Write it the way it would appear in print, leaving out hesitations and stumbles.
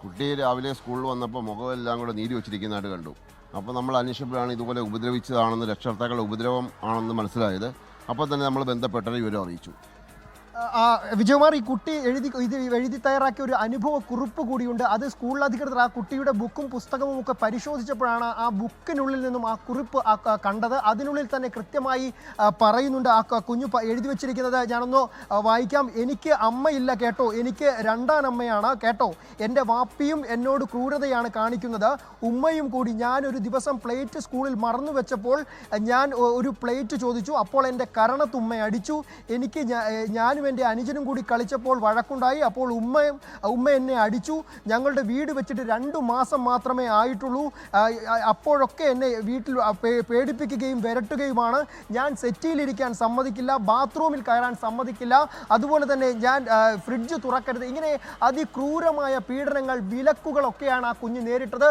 കുട്ടി രാവിലെ സ്കൂളിൽ വന്നപ്പോൾ മുഖമെല്ലാം കൂടെ നീരി വെച്ചിരിക്കുന്നതായിട്ട് കണ്ടു. അപ്പോൾ നമ്മൾ അന്വേഷിച്ചപ്പോഴാണ് ഇതുപോലെ ഉപദ്രവിച്ചതാണെന്ന്, രക്ഷകർത്താക്കളുടെ ഉപദ്രവം ആണെന്ന് മനസ്സിലായത്. അപ്പോൾ തന്നെ നമ്മൾ ബന്ധപ്പെട്ടവരെ വിവരം അറിയിച്ചു. വിജയകുമാർ, ഈ കുട്ടി എഴുതി തയ്യാറാക്കിയ ഒരു അനുഭവ കുറിപ്പ് കൂടിയുണ്ട്. അത് സ്കൂൾ അധികൃതർ ആ കുട്ടിയുടെ ബുക്കും പുസ്തകവും ഒക്കെ പരിശോധിച്ചപ്പോഴാണ് ആ ബുക്കിനുള്ളിൽ നിന്നും ആ കുറിപ്പ് കണ്ടത്. അതിനുള്ളിൽ തന്നെ കൃത്യമായി പറയുന്നുണ്ട്. ആ കുഞ്ഞു എഴുതി വെച്ചിരിക്കുന്നത് ഞാനൊന്ന് വായിക്കാം. എനിക്ക് അമ്മയില്ല കേട്ടോ, എനിക്ക് രണ്ടാനമ്മയാണ് കേട്ടോ. എൻ്റെ വാപ്പിയും എന്നോട് ക്രൂരതയാണ് കാണിക്കുന്നത്, ഉമ്മയും കൂടി. ഞാനൊരു ദിവസം പ്ലേറ്റ് സ്കൂളിൽ മറന്നു വെച്ചപ്പോൾ ഞാൻ ഒരു പ്ലേറ്റ് ചോദിച്ചു. അപ്പോൾ എൻ്റെ കരണത്തുമ്മ അടിച്ചു. എനിക്ക് ഞാനും എൻ്റെ അനുജനും കൂടി കളിച്ചപ്പോൾ വഴക്കുണ്ടായി. അപ്പോൾ ഉമ്മ എന്നെ അടിച്ചു. ഞങ്ങളുടെ വീട് വെച്ചിട്ട് 2 മാസം മാത്രമേ ആയിട്ടുള്ളൂ. അപ്പോഴൊക്കെ എന്നെ വീട്ടിൽ പേടിപ്പിക്കുകയും വിരട്ടുകയുമാണ്. ഞാൻ സെറ്റിയിലിരിക്കാൻ സമ്മതിക്കില്ല, ബാത്റൂമിൽ കയറാൻ സമ്മതിക്കില്ല. അതുപോലെ തന്നെ ഞാൻ ഫ്രിഡ്ജ് തുറക്കരുത്. ഇങ്ങനെ അതിക്രൂരമായ പീഡനങ്ങൾ, വിലക്കുകളൊക്കെയാണ് ആ കുഞ്ഞ് നേരിട്ടത്.